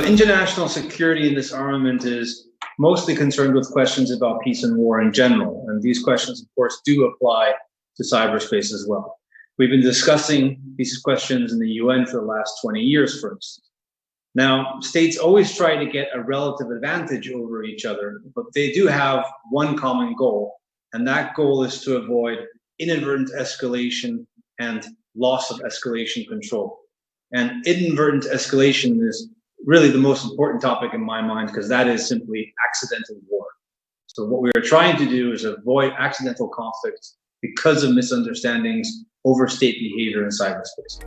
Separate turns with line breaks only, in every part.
international security and disarmament is mostly concerned with questions about peace and war in general. And these questions, of course, do apply to cyberspace as well. We've been discussing these questions in the UN for the last 20 years, for instance. Now, states always try to get a relative advantage over each other, but they do have one common goal, and that goal is to avoid inadvertent escalation and loss of escalation control. And inadvertent escalation is really the most important topic in my mind, because that is simply accidental war. So what we are trying to do is avoid accidental conflicts because of misunderstandings over state behavior in cyberspace.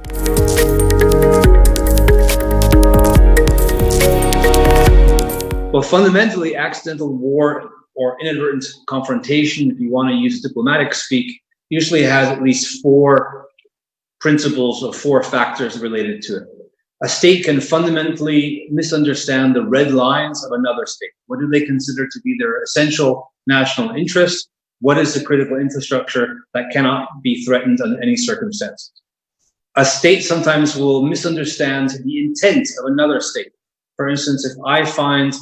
Well, fundamentally, accidental war or inadvertent confrontation, if you want to use diplomatic speak, usually has at least 4 principles or 4 factors related to it. A state can fundamentally misunderstand the red lines of another state. What do they consider to be their essential national interests? What is the critical infrastructure that cannot be threatened under any circumstances? A state sometimes will misunderstand the intent of another state. For instance, if I find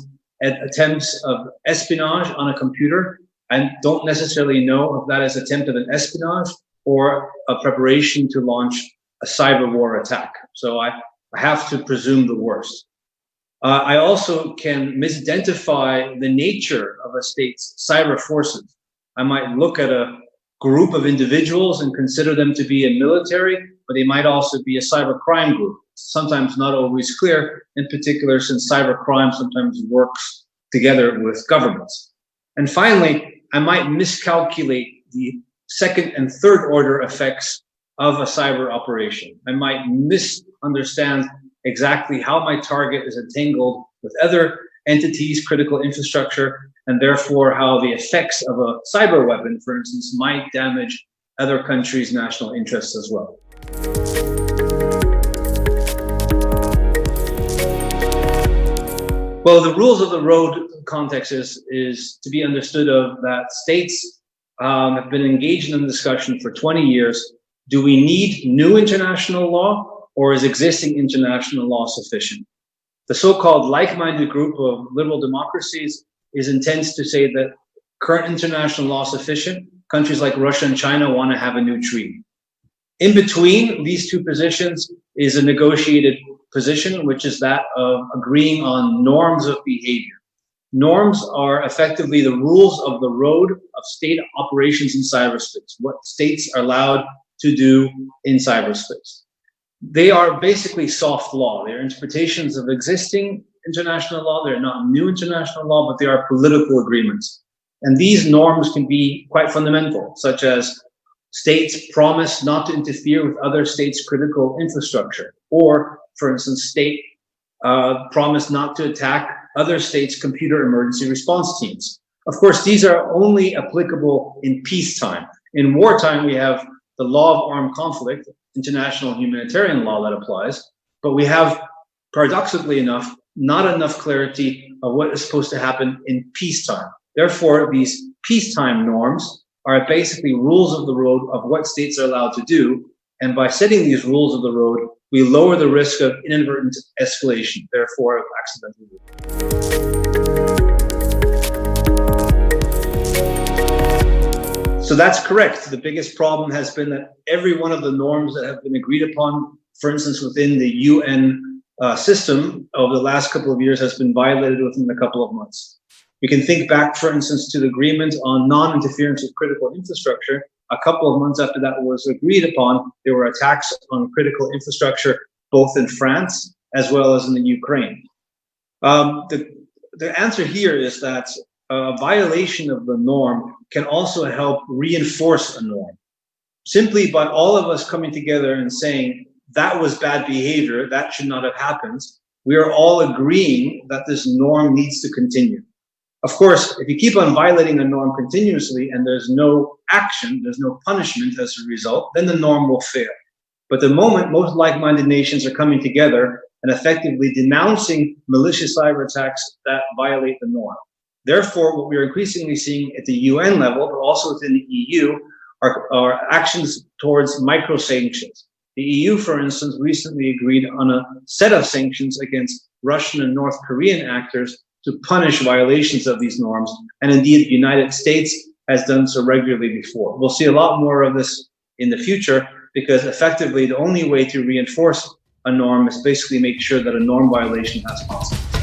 attempts of espionage on a computer, I don't necessarily know if that is an attempt of an espionage or a preparation to launch a cyber war attack. So I have to presume the worst. I also can misidentify the nature of a state's cyber forces. I might look at a group of individuals and consider them to be a military, but they might also be a cyber crime group. Sometimes not always clear, in particular since cyber crime sometimes works together with governments. And finally, I might miscalculate the second and third order effects of a cyber operation. I might misunderstand exactly how my target is entangled with other entities, critical infrastructure, and therefore how the effects of a cyber weapon, for instance, might damage other countries' national interests as well. Well, the rules of the road context is to be understood of that states have been engaged in a discussion for 20 years. Do we need new international law, or is existing international law sufficient? The so-called like-minded group of liberal democracies intends to say that current international law is sufficient. Countries like Russia and China want to have a new treaty. In between these two positions is a negotiated position, which is that of agreeing on norms of behavior. Norms are effectively the rules of the road of state operations in cyberspace, what states are allowed to do in cyberspace. They are basically soft law. They're interpretations of existing international law. They're not new international law, but they are political agreements. And these norms can be quite fundamental, such as states promise not to interfere with other states' critical infrastructure, or, for instance, state promise not to attack other states' computer emergency response teams. Of course, these are only applicable in peacetime. In wartime, we have the law of armed conflict, international humanitarian law that applies, but we have, paradoxically enough, not enough clarity of what is supposed to happen in peacetime. Therefore, these peacetime norms are basically rules of the road of what states are allowed to do. And by setting these rules of the road, we lower the risk of inadvertent escalation, therefore of accidental war. So that's correct. The biggest problem has been that every one of the norms that have been agreed upon, for instance, within the UN system over the last couple of years, has been violated within a couple of months. We can think back, for instance, to the agreement on non-interference with critical infrastructure. A couple of months after that was agreed upon, there were attacks on critical infrastructure, both in France as well as in the Ukraine. The answer here is that a violation of the norm can also help reinforce a norm. Simply by all of us coming together and saying, that was bad behavior, that should not have happened, we are all agreeing that this norm needs to continue. Of course, if you keep on violating a norm continuously and there's no action, there's no punishment as a result, then the norm will fail. But the moment most like-minded nations are coming together and effectively denouncing malicious cyber attacks that violate the norm. Therefore, what we are increasingly seeing at the UN level, but also within the EU, are actions towards micro-sanctions. The EU, for instance, recently agreed on a set of sanctions against Russian and North Korean actors to punish violations of these norms. And indeed, the United States has done so regularly before. We'll see a lot more of this in the future, because effectively the only way to reinforce a norm is basically make sure that a norm violation has consequences.